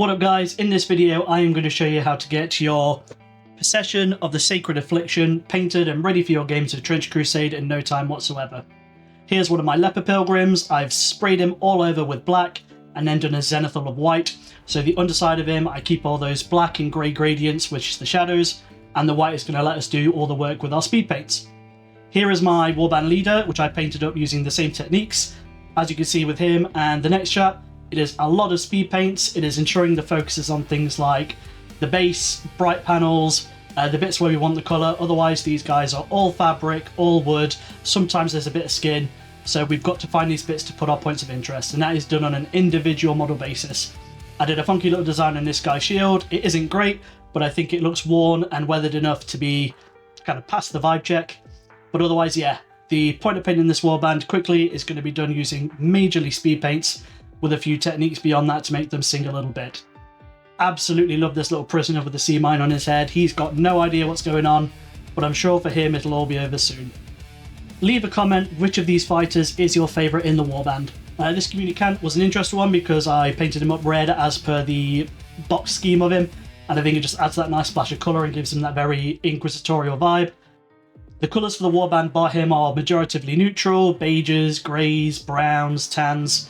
What up guys, in this video I am going to show you how to get your Procession of the Sacred Affliction painted and ready for your games of Trench Crusade in no time whatsoever. Here's one of my Leper Pilgrims. I've sprayed him all over with black and then done a zenithal of white. So the underside of him, I keep all those black and grey gradients, which is the shadows, and the white is going to let us do all the work with our speed paints. Here is my warband leader, which I painted up using the same techniques. As you can see with him and the next shot, it is a lot of speed paints. It is ensuring the focus is on things like the base, bright panels, the bits where we want the colour. Otherwise, these guys are all fabric, all wood. Sometimes there's a bit of skin. So we've got to find these bits to put our points of interest, and that is done on an individual model basis. I did a funky little design on this guy's shield. It isn't great, but I think it looks worn and weathered enough to be kind of past the vibe check. But otherwise, yeah, the point of painting this warband quickly is going to be done using majorly speed paints, with a few techniques beyond that to make them sing a little bit. Absolutely love this little prisoner with the sea mine on his head. He's got no idea what's going on, but I'm sure for him it'll all be over soon. Leave a comment which of these fighters is your favourite in the warband. This communicant was an interesting one because I painted him up red as per the box scheme of him, and I think it just adds that nice splash of colour and gives him that very inquisitorial vibe. The colours for the warband bar him are majoritively neutral: beiges, greys, browns, tans,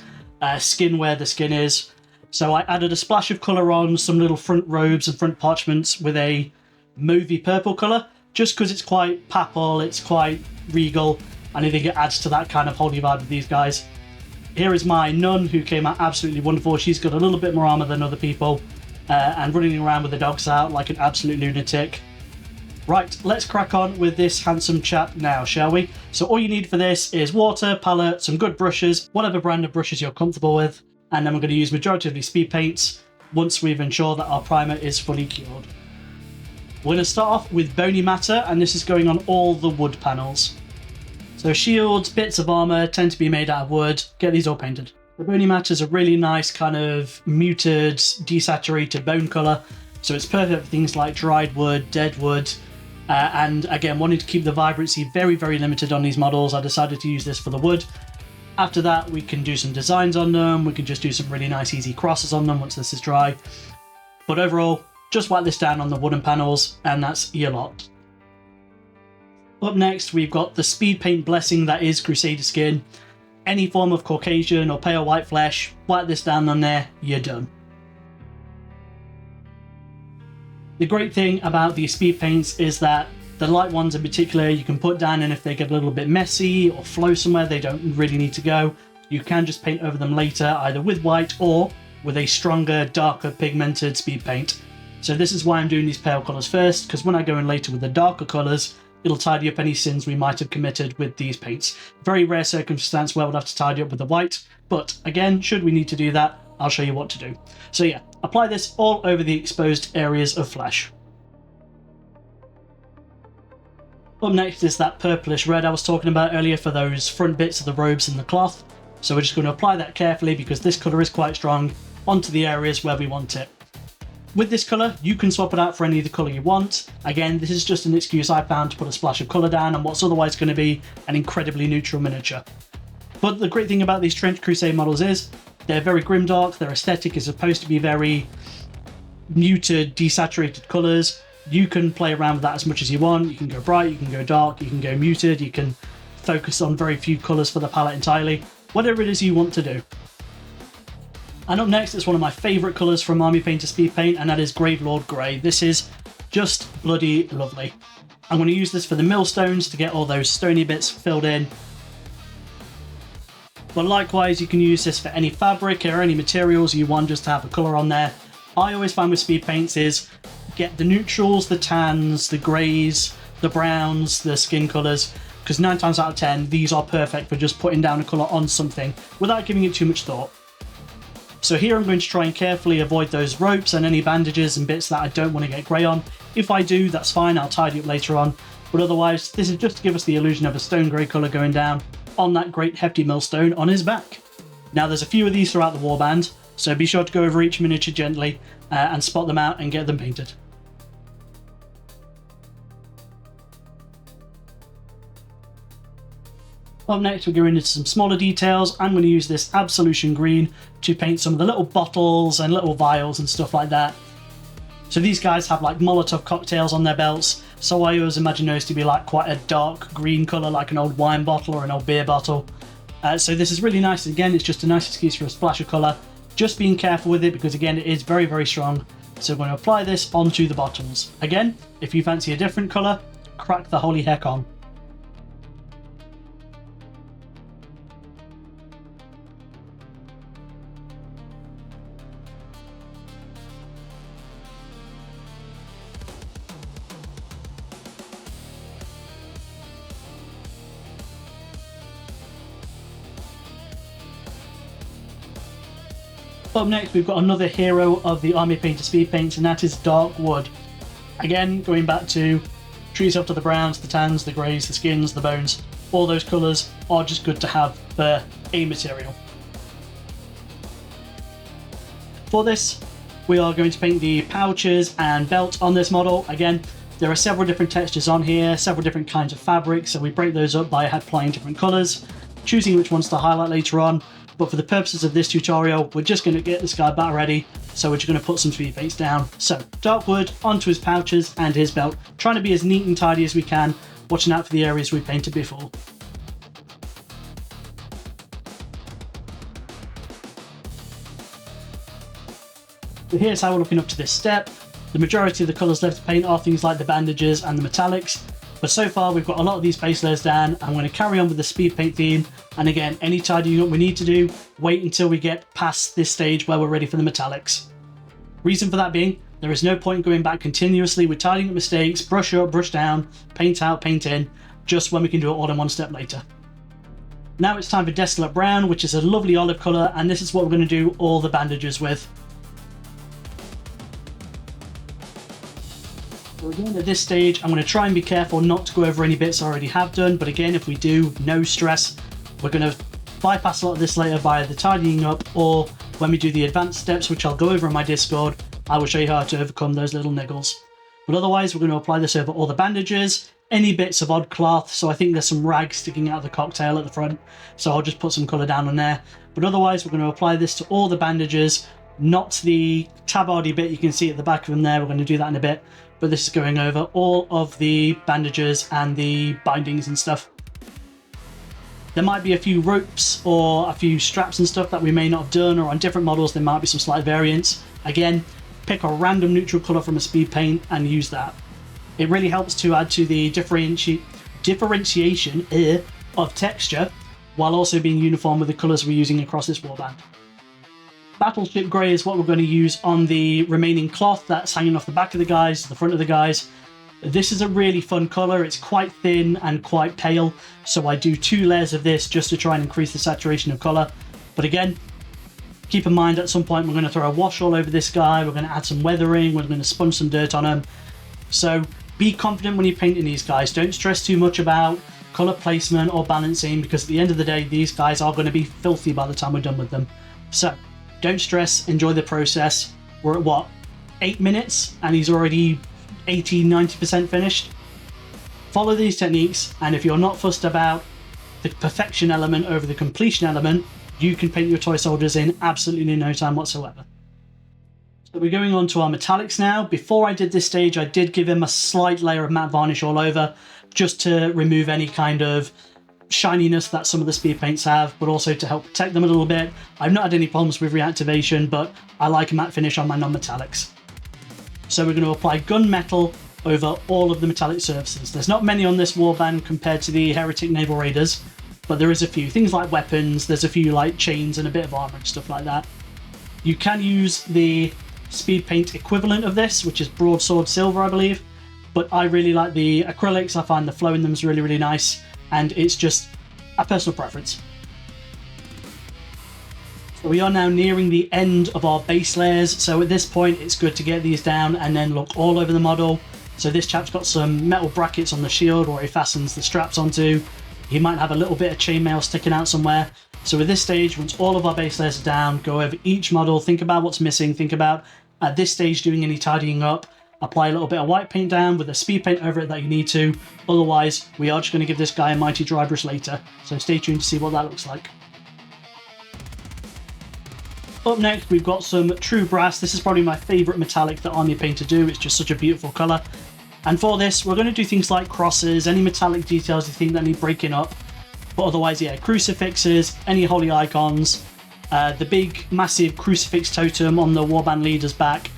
skin where the skin is. So I added a splash of colour on some little front robes and front parchments with a mauvey purple colour, just because it's quite papal, it's quite regal, and I think it adds to that kind of holy vibe of these guys. Here is my nun, who came out absolutely wonderful. She's got a little bit more armour than other people, and running around with the dogs out like an absolute lunatic. Right, let's crack on with this handsome chap now, shall we? So all you need for this is water, palette, some good brushes, whatever brand of brushes you're comfortable with, and then we're going to use majoritively speed paints once we've ensured that our primer is fully cured. We're going to start off with bony matter, and this is going on all the wood panels. So shields, bits of armour tend to be made out of wood. Get these all painted. The bony matter is a really nice kind of muted, desaturated bone colour, so it's perfect for things like dried wood, dead wood. And again, wanting to keep the vibrancy very, very limited on these models, I decided to use this for the wood. After that, we can do some designs on them. We can just do some really nice, easy crosses on them once this is dry. But overall, just whack this down on the wooden panels, and that's your lot. Up next, we've got the speed paint blessing that is Crusader skin. Any form of Caucasian or pale white flesh, whack this down on there, you're done. The great thing about these speed paints is that the light ones in particular you can put down, and if they get a little bit messy or flow somewhere they don't really need to go, you can just paint over them later, either with white or with a stronger, darker pigmented speed paint. So this is why I'm doing these pale colours first, because when I go in later with the darker colours, it'll tidy up any sins we might have committed with these paints. Very rare circumstance where we'll have to tidy up with the white, but again, should we need to do that, I'll show you what to do. So yeah, apply this all over the exposed areas of flesh. Up next is that purplish red I was talking about earlier for those front bits of the robes and the cloth. So we're just going to apply that carefully because this colour is quite strong onto the areas where we want it. With this colour, you can swap it out for any of the colour you want. Again, this is just an excuse I found to put a splash of colour down on what's otherwise going to be an incredibly neutral miniature. But the great thing about these Trench Crusade models is they're very grimdark. Their aesthetic is supposed to be very muted, desaturated colours. You can play around with that as much as you want. You can go bright, you can go dark, you can go muted, you can focus on very few colours for the palette entirely. Whatever it is you want to do. And up next is one of my favourite colours from Army Painter Speed Paint, and that is Gravelord Grey. This is just bloody lovely. I'm going to use this for the millstones to get all those stony bits filled in. But likewise, you can use this for any fabric or any materials you want just to have a colour on there. I always find with speed paints is get the neutrals, the tans, the greys, the browns, the skin colours, because 9 times out of 10 these are perfect for just putting down a colour on something without giving it too much thought. So here I'm going to try and carefully avoid those ropes and any bandages and bits that I don't want to get grey on. If I do, that's fine, I'll tidy up later on, but otherwise this is just to give us the illusion of a stone grey colour going down on that great hefty millstone on his back. Now there's a few of these throughout the warband, so be sure to go over each miniature gently and spot them out and get them painted. Up next, we're going into some smaller details. I'm going to use this Absolution green to paint some of the little bottles and little vials and stuff like that. So these guys have like Molotov cocktails on their belts, so I always imagine those to be like quite a dark green colour, like an old wine bottle or an old beer bottle. So this is really nice. Again, it's just a nice excuse for a splash of colour. Just being careful with it because again, it is very, very strong. So we're going to apply this onto the bottles. Again, if you fancy a different colour, crack the holy heck on. Up next, we've got another hero of the Army Painter speed paints, and that is Dark Wood. Again, going back to trees up to the browns, the tans, the greys, the skins, the bones, all those colours are just good to have for a material. For this, we are going to paint the pouches and belt on this model. Again, there are several different textures on here, several different kinds of fabric, so we break those up by applying different colours, choosing which ones to highlight later on. But for the purposes of this tutorial, we're just going to get this guy battle ready, so we're just going to put some speed paints down. So, Dark Wood onto his pouches and his belt, trying to be as neat and tidy as we can, watching out for the areas we painted before. So here's how we're looking up to this step. The majority of the colours left to paint are things like the bandages and the metallics. But so far we've got a lot of these base layers down. I'm going to carry on with the speed paint theme, and again, any tidying up we need to do, wait until we get past this stage where we're ready for the metallics. Reason for that being, there is no point going back continuously with tidying up mistakes, brush up, brush down, paint out, paint in, just when we can do it all in one step later. Now it's time for Desolate Brown, which is a lovely olive colour, and this is what we're going to do all the bandages with. So again, at this stage, I'm going to try and be careful not to go over any bits I already have done, but again, if we do, no stress. We're going to bypass a lot of this later by the tidying up, or when we do the advanced steps, which I'll go over in my Discord, I will show you how to overcome those little niggles. But otherwise, we're going to apply this over all the bandages, any bits of odd cloth, so I think there's some rags sticking out of the cocktail at the front, so I'll just put some colour down on there. But otherwise, we're going to apply this to all the bandages, not the tabardy bit you can see at the back of them there, we're going to do that in a bit. But this is going over all of the bandages and the bindings and stuff. There might be a few ropes or a few straps and stuff that we may not have done, or on different models there might be some slight variants. Again, pick a random neutral colour from a speed paint and use that. It really helps to add to the differentiation of texture, while also being uniform with the colours we're using across this warband. Battleship Grey is what we're going to use on the remaining cloth that's hanging off the back of the guys, the front of the guys. This is a really fun colour, it's quite thin and quite pale, so I do 2 layers of this just to try and increase the saturation of colour. But again, keep in mind at some point we're going to throw a wash all over this guy, we're going to add some weathering, we're going to sponge some dirt on him. So be confident when you're painting these guys, don't stress too much about colour placement or balancing, because at the end of the day these guys are going to be filthy by the time we're done with them. So don't stress, enjoy the process. We're at what, 8 minutes and he's already 80-90% finished. Follow these techniques, and if you're not fussed about the perfection element over the completion element, you can paint your toy soldiers in absolutely no time whatsoever. So we're going on to our metallics now. Before I did this stage, I did give him a slight layer of matte varnish all over, just to remove any kind of shininess that some of the speed paints have, but also to help protect them a little bit. I've not had any problems with reactivation, but I like a matte finish on my non-metallics. So we're going to apply gunmetal over all of the metallic surfaces. There's not many on this warband compared to the Heretic Naval Raiders, but there is a few. Things like weapons, there's a few like chains and a bit of armor and stuff like that. You can use the speed paint equivalent of this, which is Broadsword Silver, I believe, but I really like the acrylics. I find the flow in them is really, really nice, and it's just a personal preference. So we are now nearing the end of our base layers, so at this point it's good to get these down and then look all over the model. So this chap's got some metal brackets on the shield where he fastens the straps onto. He might have a little bit of chainmail sticking out somewhere. So at this stage, once all of our base layers are down, go over each model, think about what's missing, think about at this stage doing any tidying up, apply a little bit of white paint down with a speed paint over it that you need to. Otherwise, we are just going to give this guy a mighty dry brush later, so stay tuned to see what that looks like. Up next, we've got some true brass. This is probably my favourite metallic that Army Paint to do. It's just such a beautiful colour. And for this, we're going to do things like crosses, any metallic details you think that need breaking up. But otherwise, yeah, crucifixes, any holy icons, the big, massive crucifix totem on the warband leader's back,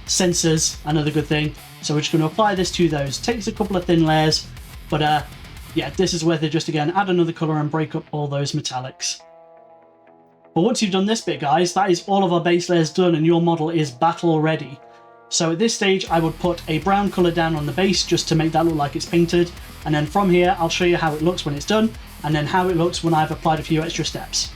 sensors, another good thing. So we're just going to apply this to those. Takes a couple of thin layers, but yeah, this is where they just, again, add another colour and break up all those metallics. But once you've done this bit, guys, that is all of our base layers done and your model is battle ready. So at this stage, I would put a brown colour down on the base just to make that look like it's painted. And then from here, I'll show you how it looks when it's done, and then how it looks when I've applied a few extra steps.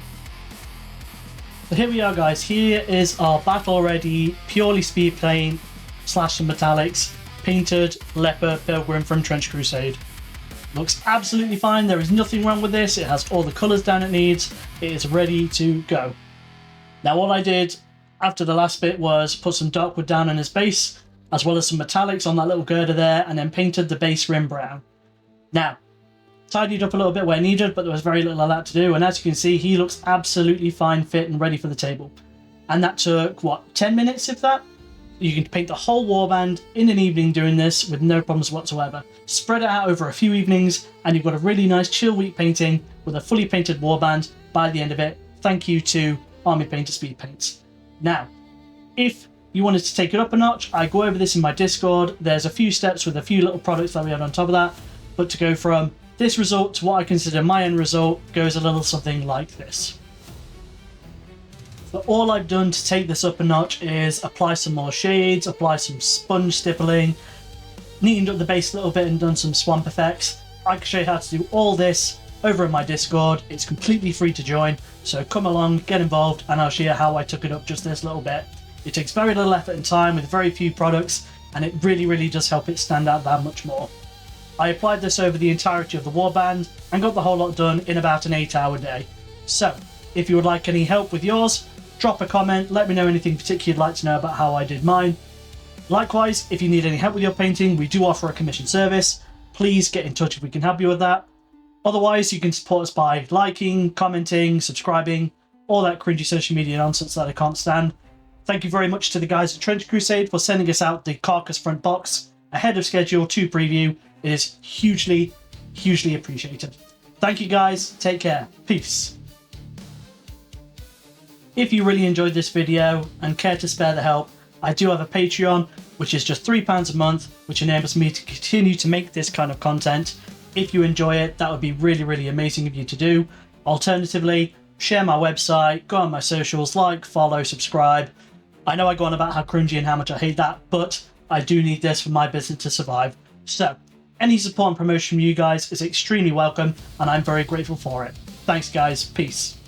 So here we are, guys. Here is our battle ready, purely speed paint / some metallics, painted Leper Pilgrim from Trench Crusade. Looks absolutely fine. There is nothing wrong with this. It has all the colours down it needs. It is ready to go. Now what I did after the last bit was put some dark wood down on his base, as well as some metallics on that little girder there, and then painted the base rim brown. Now, tidied up a little bit where needed, but there was very little of that to do, and as you can see, he looks absolutely fine, fit, and ready for the table. And that took, what, 10 minutes, if that? You can paint the whole warband in an evening doing this with no problems whatsoever. Spread it out over a few evenings, and you've got a really nice chill week painting with a fully painted warband by the end of it. Thank you to Army Painter Speed Paints. Now, if you wanted to take it up a notch, I go over this in my Discord. There's a few steps with a few little products that we have on top of that, but to go from this result to what I consider my end result goes a little something like this. So all I've done to take this up a notch is apply some more shades, apply some sponge stippling, neatened up the base a little bit and done some swamp effects. I can show you how to do all this over in my Discord. It's completely free to join, so come along, get involved, and I'll show you how I took it up just this little bit. It takes very little effort and time with very few products, and it really does help it stand out that much more. I applied this over the entirety of the warband and got the whole lot done in about an 8-hour day. So, if you would like any help with yours, drop a comment, let me know anything particular you'd like to know about how I did mine. Likewise, if you need any help with your painting, we do offer a commission service. Please get in touch if we can help you with that. Otherwise, you can support us by liking, commenting, subscribing, all that cringy social media nonsense that I can't stand. Thank you very much to the guys at Trench Crusade for sending us out the Carcass Front box ahead of schedule to preview. It is hugely appreciated. Thank you guys, take care, peace. If you really enjoyed this video and care to spare the help, I do have a Patreon, which is just £3 a month, which enables me to continue to make this kind of content. If you enjoy it, that would be really amazing of you to do. Alternatively, share my website, go on my socials, like, follow, subscribe. I know I go on about how cringy and how much I hate that, but I do need this for my business to survive. So, any support and promotion from you guys is extremely welcome, and I'm very grateful for it. Thanks guys, peace.